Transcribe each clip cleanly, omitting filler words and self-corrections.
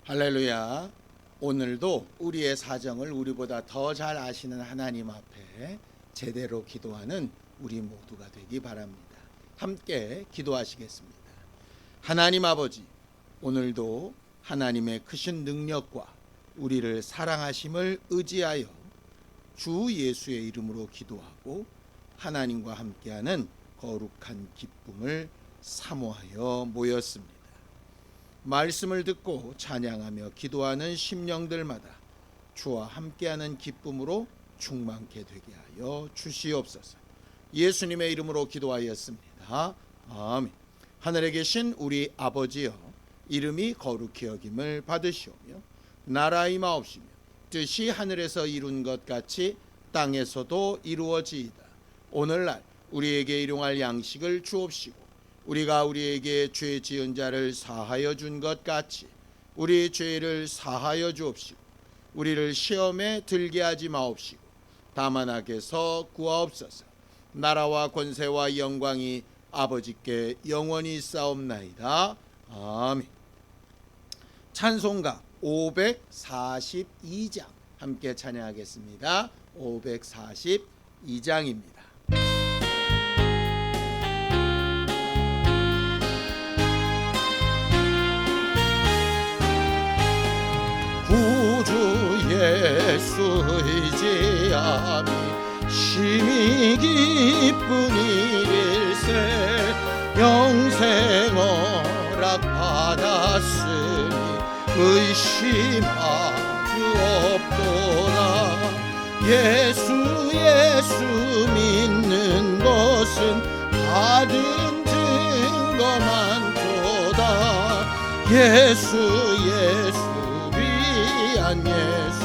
할렐루야. 오늘도 우리의 사정을 우리보다 더 잘 아시는 하나님 앞에 제대로 기도하는 우리 모두가 되기 바랍니다. 함께 기도하시겠습니다. 하나님 아버지, 오늘도 하나님의 크신 능력과 우리를 사랑하심을 의지하여 주 예수의 이름으로 기도하고 하나님과 함께하는 거룩한 기쁨을 사모하여 모였습니다. 말씀을 듣고 찬양하며 기도하는 심령들마다 주와 함께하는 기쁨으로 충만케 되게 하여 주시옵소서. 예수님의 이름으로 기도하였습니다. 아멘. 하늘에 계신 우리 아버지여, 이름이 거룩히 여김을 받으시오며 나라 임하옵시며 뜻이 하늘에서 이룬 것 같이 땅에서도 이루어지이다. 오늘날 우리에게 일용할 양식을 주옵시고 우리가 우리에게 죄 지은 자를 사하여 준 것 같이 우리 죄를 사하여 주옵시고 우리를 시험에 들게 하지 마옵시고 다만 악에서 구하옵소서. 나라와 권세와 영광이 아버지께 영원히 있사옵나이다. 아멘. 찬송가 542장 함께 찬양하겠습니다. 542장입니다. 예수 의지함이 심히 기쁜 일일세 영생 허락 받았으니 의심하주 없도다. 예수 믿는 것은 받은 증거만 도다. 예수 귀한 예수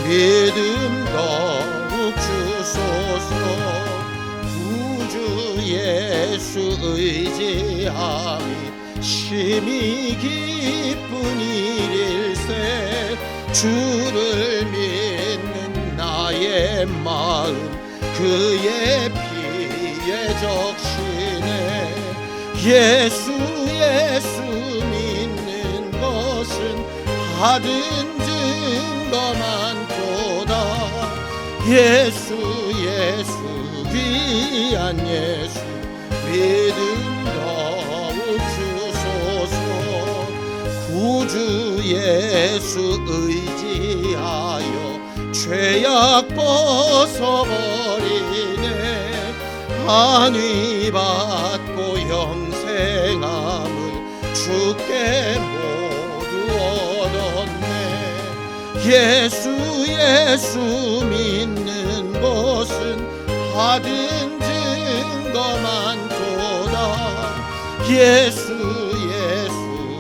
믿음 더욱 주소서. 구주 예수 의지함이 심히 기쁜 일일세 주를 믿는 나의 마음 그의 피에 적시네. 예수 믿는 것은 받은 증거만 도다. 예수 귀한 예수 믿음 더욱 주소서. 구주 예수 의지하여 죄악 벗어버리네. 안위 받고 영생함을 주께 예수 믿는 것은 받은 증거만 도다. 예수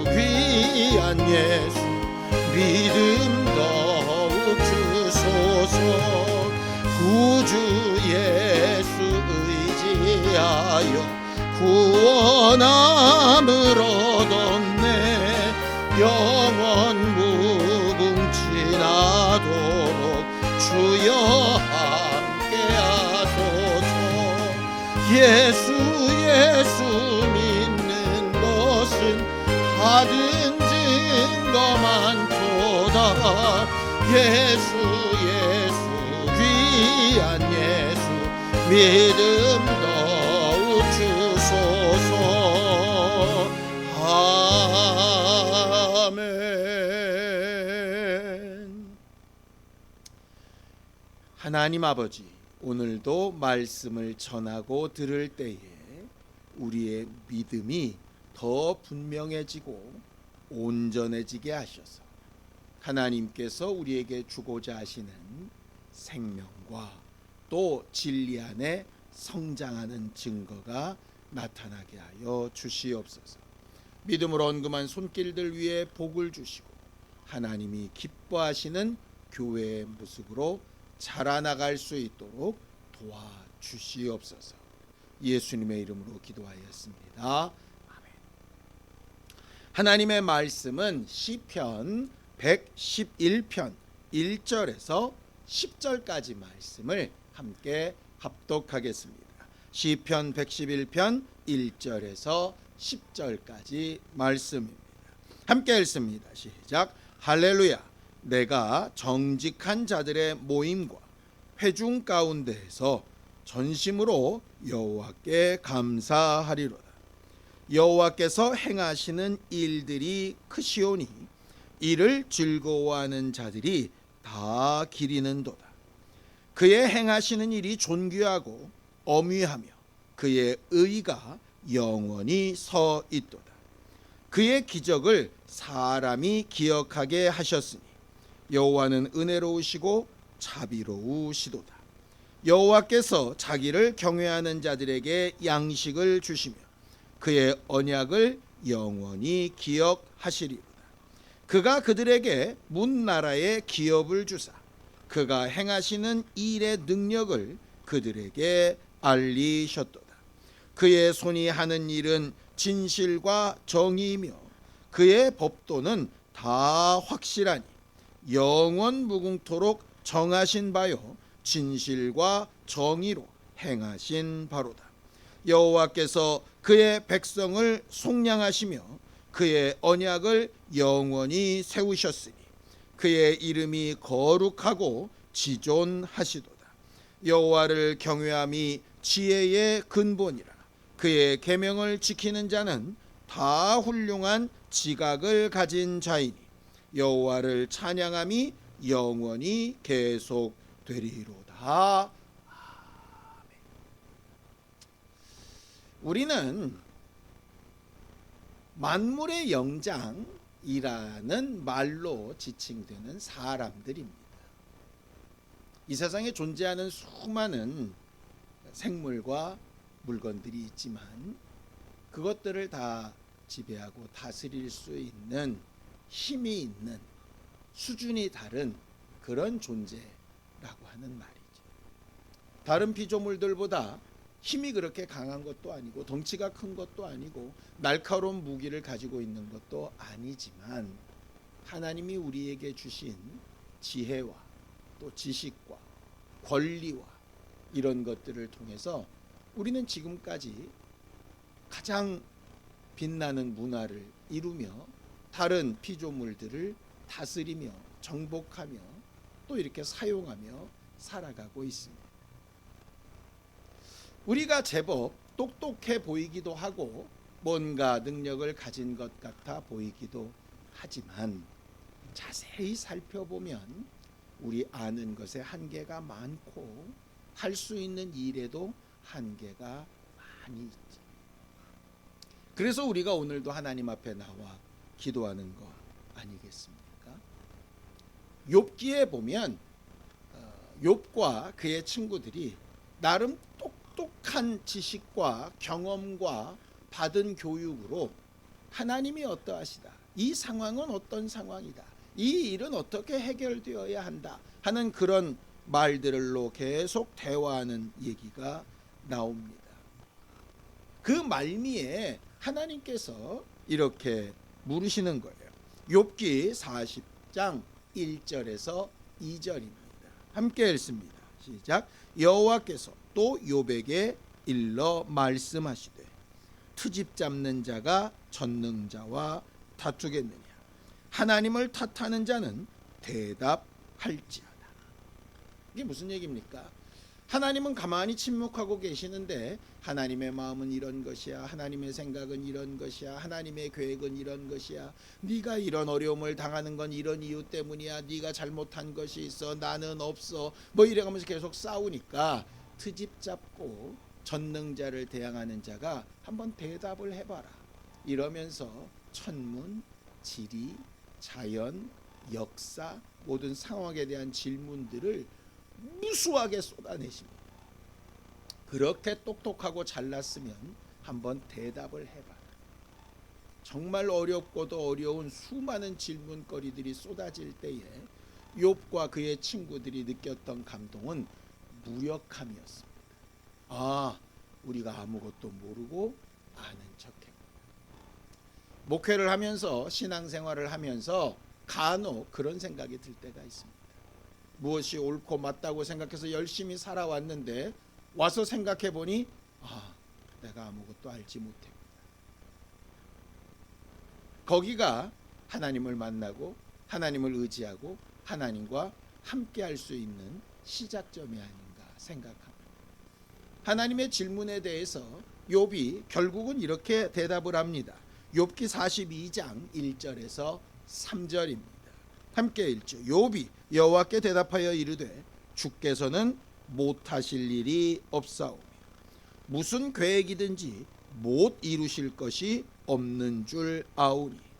귀한 예수 믿음 더욱 주소서. 구주 예수 의지하여 구원함을 얻었네. 영원 무궁지나도록 주여 함께하소서. 예수 믿는 것은 받은 증거만 도다. 예수 귀한 예수 믿음 더욱 주소서. 아멘. 하나님 아버지, 오늘도 말씀을 전하고 들을 때에 우리의 믿음이 더 분명해지고 온전해지게 하셔서 하나님께서 우리에게 주고자 하시는 생명과 또 진리 안에 성장하는 증거가 나타나게 하여 주시옵소서. 믿음으로 언금한 손길들 위에 복을 주시고 하나님이 기뻐하시는 교회의 모습으로 자라나갈 수 있도록 도와주시옵소서. 예수님의 이름으로 기도하였습니다. 아멘. 하나님의 말씀은 시편 111편 1절에서 10절까지 말씀을 함께 합독하겠습니다. 시편 111편 1절에서 10절까지 말씀입니다. 함께 읽습니다. 시작. 할렐루야. 내가 정직한 자들의 모임과 회중 가운데에서 전심으로 여호와께 감사하리로다. 여호와께서 행하시는 일들이 크시오니 이를 즐거워하는 자들이 다 기리는도다. 그의 행하시는 일이 존귀하고 엄위하며 그의 의가 영원히 서 있도다. 그의 기적을 사람이 기억하게 하셨으니 여호와는 은혜로우시고 자비로우시도다. 여호와께서 자기를 경외하는 자들에게 양식을 주시며 그의 언약을 영원히 기억하시리로다. 그가 그들에게 문나라의 기업을 주사 그가 행하시는 일의 능력을 그들에게 알리셨도다. 그의 손이 하는 일은 진실과 정의이며 그의 법도는 다 확실하니 영원 무궁토록 정하신 바요 진실과 정의로 행하신 바로다. 여호와께서 그의 백성을 속량하시며 그의 언약을 영원히 세우셨으니 그의 이름이 거룩하고 지존하시도다. 여호와를 경외함이 지혜의 근본이라. 그의 계명을 지키는 자는 다 훌륭한 지각을 가진 자이니 여호와를 찬양함이 영원히 계속되리로다. 아멘. 우리는 만물의 영장이라는 말로 지칭되는 사람들입니다. 이 세상에 존재하는 수많은 생물과 물건들이 있지만 그것들을 다 지배하고 다스릴 수 있는 힘이 있는 수준이 다른 그런 존재라고 하는 말이죠. 다른 피조물들보다 힘이 그렇게 강한 것도 아니고 덩치가 큰 것도 아니고 날카로운 무기를 가지고 있는 것도 아니지만 하나님이 우리에게 주신 지혜와 또 지식과 권리와 이런 것들을 통해서 우리는 지금까지 가장 빛나는 문화를 이루며 다른 피조물들을 다스리며 정복하며 또 이렇게 사용하며 살아가고 있습니다. 우리가 제법 똑똑해 보이기도 하고 뭔가 능력을 가진 것 같아 보이기도 하지만 자세히 살펴보면 우리 아는 것에 한계가 많고 할 수 있는 일에도 한계가 많이 있지. 그래서 우리가 오늘도 하나님 앞에 나와 기도하는 거 아니겠습니까? 욥기에 보면 욥과 그의 친구들이 나름 똑똑한 지식과 경험과 받은 교육으로 하나님이 어떠하시다, 이 상황은 어떤 상황이다, 이 일은 어떻게 해결되어야 한다 하는 그런 말들로 계속 대화하는 얘기가 나옵니다. 그 말미에 하나님께서 이렇게 물으시는 거예요. 욥기 40장 1절에서 2절입니다. 함께 읽습니다. 시작. 여호와께서 또 욥에게 일러 말씀하시되 트집 잡는 자가 전능자와 다투겠느냐. 하나님을 탓하는 자는 대답할지어다. 이게 무슨 얘기입니까? 하나님은 가만히 침묵하고 계시는데 하나님의 마음은 이런 것이야, 하나님의 생각은 이런 것이야, 하나님의 계획은 이런 것이야, 네가 이런 어려움을 당하는 건 이런 이유 때문이야, 네가 잘못한 것이 있어, 나는 없어, 뭐 이래가면서 계속 싸우니까 트집 잡고 전능자를 대항하는 자가 한번 대답을 해봐라 이러면서 천문, 지리, 자연, 역사 모든 상황에 대한 질문들을 무수하게 쏟아내십니다. 그렇게 똑똑하고 잘났으면 한번 대답을 해봐라. 정말 어렵고도 어려운 수많은 질문거리들이 쏟아질 때에 욥과 그의 친구들이 느꼈던 감동은 무력함이었습니다. 아, 우리가 아무것도 모르고 아는 척했구나. 목회를 하면서 신앙생활을 하면서 간혹 그런 생각이 들 때가 있습니다. 무엇이 옳고 맞다고 생각해서 열심히 살아왔는데 와서 생각해 보니 내가 아무것도 알지 못했구나. 거기가 하나님을 만나고 하나님을 의지하고 하나님과 함께 할 수 있는 시작점이 아닌가 생각합니다. 하나님의 질문에 대해서 욥이 결국은 이렇게 대답을 합니다. 욥기 42장 1절에서 3절입니다. 함께 읽죠. 욥이 여호와께 대답하여 이르되 주께서는 못하실 일이 없사오며 무슨 계획이든지 못 이루실 것이 없는 줄 아오니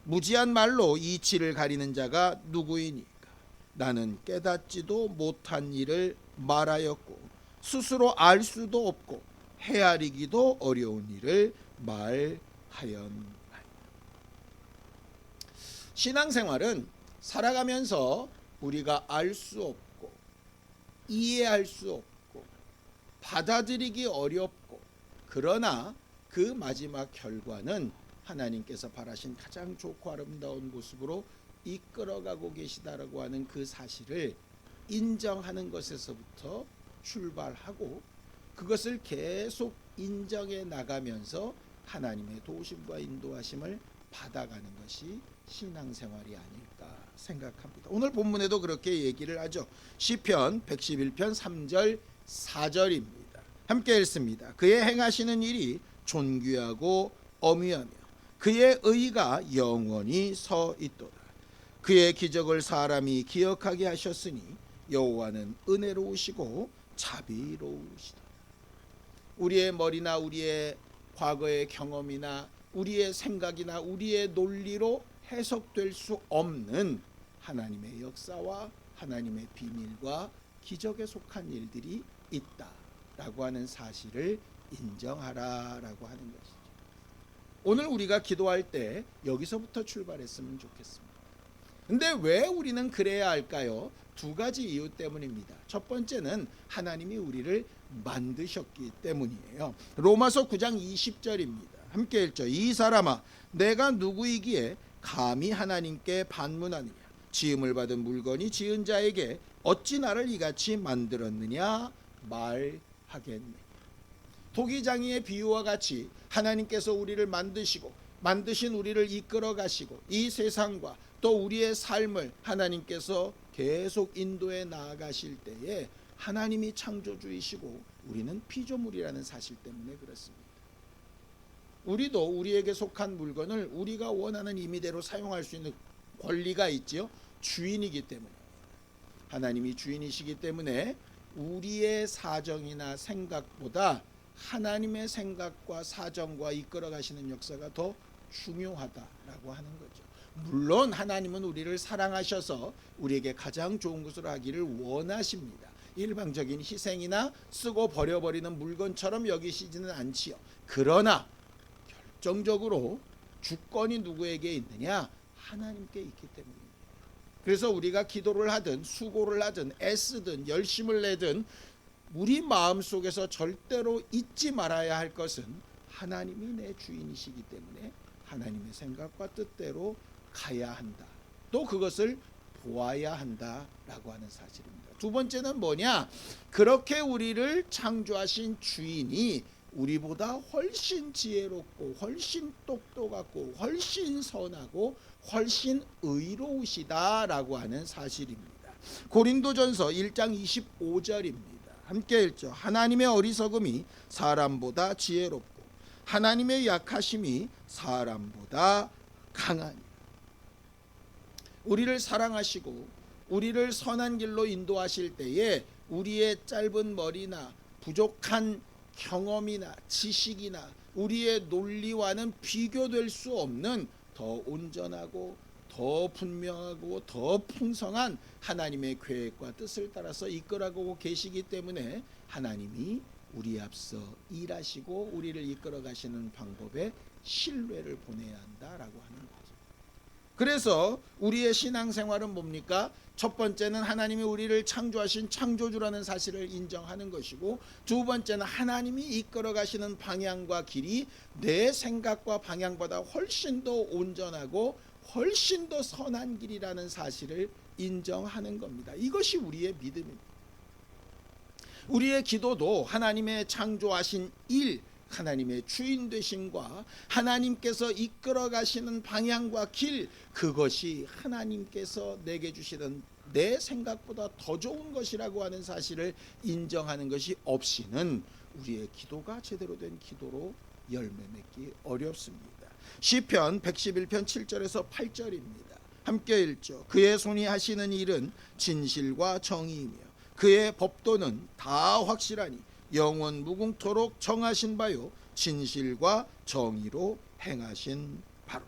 무지한 말로 이치를 가리는 자가 누구이니까 나는 깨닫지도 못한 일을 말하였고 스스로 알 수도 없고 헤아리기도 어려운 일을 말하였나이다. 신앙생활은 살아가면서 우리가 알 수 없고 이해할 수 없고 받아들이기 어렵고 그러나 그 마지막 결과는 하나님께서 바라신 가장 좋고 아름다운 모습으로 이끌어가고 계시다라고 하는 그 사실을 인정하는 것에서부터 출발하고 그것을 계속 인정해 나가면서 하나님의 도우심과 인도하심을 받아가는 것이 신앙생활이 아닐까 생각합니다. 오늘 본문에도 그렇게 얘기를 하죠. 시편 111편 3절 4절입니다. 함께 읽습니다. 그의 행하시는 일이 존귀하고 어미하며 그의 의가 영원히 서 있도다. 그의 기적을 사람이 기억하게 하셨으니 여호와는 은혜로우시고 자비로우시다. 우리의 머리나 우리의 과거의 경험이나 우리의 생각이나 우리의 논리로 해석될 수 없는 하나님의 역사와 하나님의 비밀과 기적에 속한 일들이 있다라고 하는 사실을 인정하라라고 하는 것이죠. 오늘 우리가 기도할 때 여기서부터 출발했으면 좋겠습니다. 근데 왜 우리는 그래야 할까요? 두 가지 이유 때문입니다. 첫 번째는 하나님이 우리를 만드셨기 때문이에요. 로마서 9장 20절입니다. 함께 읽죠. 이 사람아 내가 누구이기에 감히 하나님께 반문하느냐 지음을 받은 물건이 지은 자에게 어찌 나를 이같이 만들었느냐 말하겠느냐. 토기장이의 비유와 같이 하나님께서 우리를 만드시고 만드신 우리를 이끌어 가시고 이 세상과 또 우리의 삶을 하나님께서 계속 인도해 나아가실 때에 하나님이 창조주이시고 우리는 피조물이라는 사실 때문에 그렇습니다. 우리도 우리에게 속한 물건을 우리가 원하는 임의대로 사용할 수 있는 권리가 있지요. 주인이기 때문에 하나님이 주인이시기 때문에 우리의 사정이나 생각보다 하나님의 생각과 사정과 이끌어 가시는 역사가 더 중요하다라고 하는 거죠. 물론 하나님은 우리를 사랑하셔서 우리에게 가장 좋은 것을 하기를 원하십니다. 일방적인 희생이나 쓰고 버려버리는 물건처럼 여기시지는 않지요. 그러나 결정적으로 주권이 누구에게 있느냐? 하나님께 있기 때문입니다. 그래서 우리가 기도를 하든 수고를 하든 애쓰든 열심을 내든 우리 마음속에서 절대로 잊지 말아야 할 것은 하나님이 내 주인이시기 때문에 하나님의 생각과 뜻대로 가야 한다. 또 그것을 보아야 한다라고 하는 사실입니다. 두 번째는 뭐냐? 그렇게 우리를 창조하신 주인이 우리보다 훨씬 지혜롭고 훨씬 똑똑하고 훨씬 선하고 훨씬 의로우시다라고 하는 사실입니다. 고린도전서 1장 25절입니다. 함께 읽죠. 하나님의 어리석음이 사람보다 지혜롭고 하나님의 약하심이 사람보다 강하니. 우리를 사랑하시고 우리를 선한 길로 인도하실 때에 우리의 짧은 머리나 부족한 경험이나 지식이나 우리의 논리와는 비교될 수 없는 더 온전하고 더 분명하고 더 풍성한 하나님의 계획과 뜻을 따라서 이끌어가고 계시기 때문에 하나님이 우리 앞서 일하시고 우리를 이끌어 가시는 방법에 신뢰를 보내야 한다라고 하는 거죠. 그래서 우리의 신앙생활은 뭡니까? 첫 번째는 하나님이 우리를 창조하신 창조주라는 사실을 인정하는 것이고, 두 번째는 하나님이 이끌어 가시는 방향과 길이 내 생각과 방향보다 훨씬 더 온전하고 훨씬 더 선한 길이라는 사실을 인정하는 겁니다. 이것이 우리의 믿음입니다. 우리의 기도도 하나님의 창조하신 일, 하나님의 주인 되심과 하나님께서 이끌어 가시는 방향과 길, 그것이 하나님께서 내게 주시는 내 생각보다 더 좋은 것이라고 하는 사실을 인정하는 것이 없이는 우리의 기도가 제대로 된 기도로 열매 맺기 어렵습니다. 시편 111편 7절에서 8절입니다. 함께 읽죠. 그의 손이 하시는 일은 진실과 정의이며 그의 법도는 다 확실하니 영원 무궁토록 정하신 바요 진실과 정의로 행하신 바로.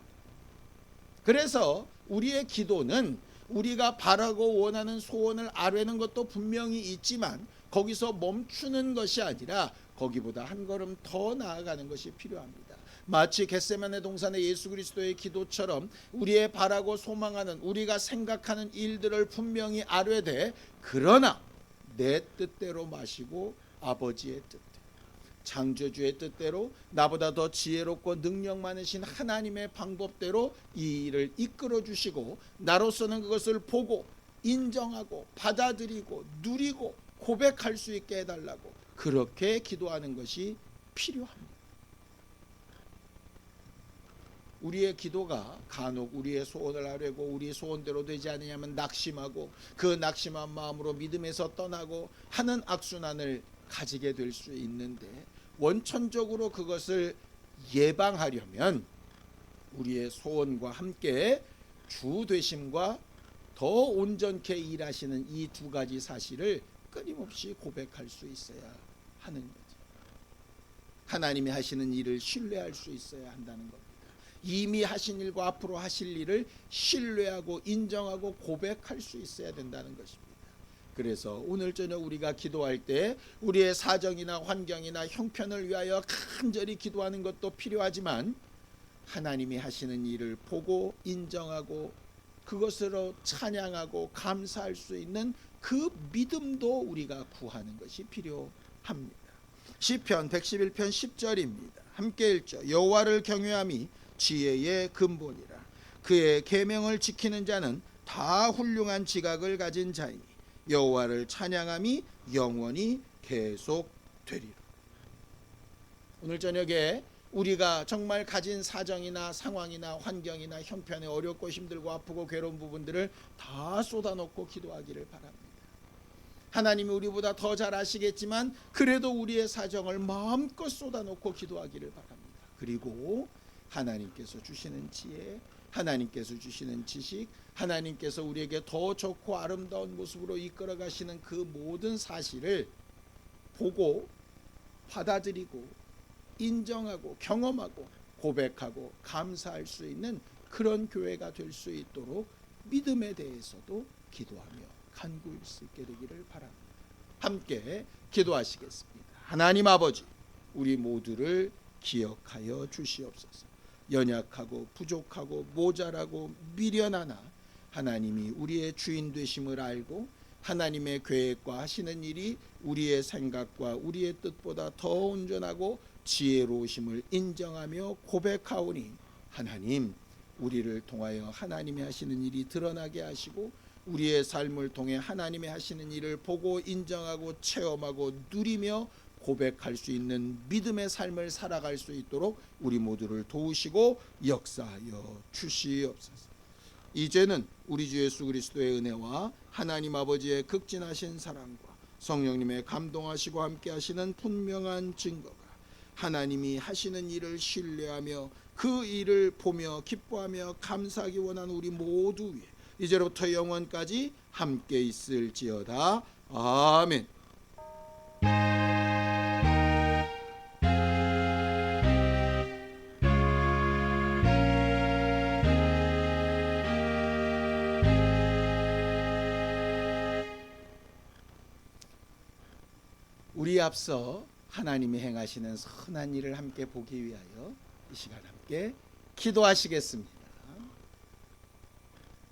그래서 우리의 기도는 우리가 바라고 원하는 소원을 아뢰는 것도 분명히 있지만 거기서 멈추는 것이 아니라 거기보다 한 걸음 더 나아가는 것이 필요합니다. 마치 겟세마네 동산의 예수 그리스도의 기도처럼 우리의 바라고 소망하는 우리가 생각하는 일들을 분명히 아뢰되 그러나 내 뜻대로 마시고 아버지의 뜻대로 창조주의 뜻대로 나보다 더 지혜롭고 능력 많으신 하나님의 방법대로 이 일을 이끌어 주시고 나로서는 그것을 보고 인정하고 받아들이고 누리고 고백할 수 있게 해달라고 그렇게 기도하는 것이 필요합니다. 우리의 기도가 간혹 우리의 소원을 아뢰고 우리 소원대로 되지 않으냐면 낙심하고 그 낙심한 마음으로 믿음에서 떠나고 하는 악순환을 가지게 될 수 있는데 원천적으로 그것을 예방하려면 우리의 소원과 함께 주 되심과 더 온전케 일하시는 이 두 가지 사실을 끊임없이 고백할 수 있어야 하는 거죠. 하나님이 하시는 일을 신뢰할 수 있어야 한다는 겁니다. 이미 하신 일과 앞으로 하실 일을 신뢰하고 인정하고 고백할 수 있어야 된다는 것입니다. 그래서 오늘 저녁 우리가 기도할 때 우리의 사정이나 환경이나 형편을 위하여 간절히 기도하는 것도 필요하지만 하나님이 하시는 일을 보고 인정하고 그것으로 찬양하고 감사할 수 있는 그 믿음도 우리가 구하는 것이 필요합니다. 시편 111편 10절입니다. 함께 읽죠. 여호와를 경외함이 지혜의 근본이라. 그의 계명을 지키는 자는 다 훌륭한 지각을 가진 자이니 여호와를 찬양함이 영원히 계속되리라. 오늘 저녁에 우리가 정말 가진 사정이나 상황이나 환경이나 형편에 어렵고 힘들고 아프고 괴로운 부분들을 다 쏟아놓고 기도하기를 바랍니다. 하나님이 우리보다 더 잘 아시겠지만 그래도 우리의 사정을 마음껏 쏟아놓고 기도하기를 바랍니다. 그리고 하나님께서 주시는 지혜, 하나님께서 주시는 지식, 하나님께서 우리에게 더 좋고 아름다운 모습으로 이끌어 가시는 그 모든 사실을 보고 받아들이고 인정하고 경험하고 고백하고 감사할 수 있는 그런 교회가 될 수 있도록 믿음에 대해서도 기도하며 간구할 수 있게 되기를 바랍니다. 함께 기도하시겠습니다. 하나님 아버지, 우리 모두를 기억하여 주시옵소서. 연약하고 부족하고 모자라고 미련하나 하나님이 우리의 주인 되심을 알고 하나님의 계획과 하시는 일이 우리의 생각과 우리의 뜻보다 더 온전하고 지혜로우심을 인정하며 고백하오니 하나님, 우리를 통하여 하나님이 하시는 일이 드러나게 하시고 우리의 삶을 통해 하나님이 하시는 일을 보고 인정하고 체험하고 누리며 고백할 수 있는 믿음의 삶을 살아갈 수 있도록 우리 모두를 도우시고 역사하여 주시옵소서. 이제는 우리 주 예수 그리스도의 은혜와 하나님 아버지의 극진하신 사랑과 성령님의 감동하시고 함께 하시는 분명한 증거가 하나님이 하시는 일을 신뢰하며 그 일을 보며 기뻐하며 감사하기 원하는 우리 모두 위에 이제로부터 영원까지 함께 있을지어다. 아멘. 우리 앞서 하나님이 행하시는 선한 일을 함께 보기 위하여 이 시간 함께 기도하시겠습니다.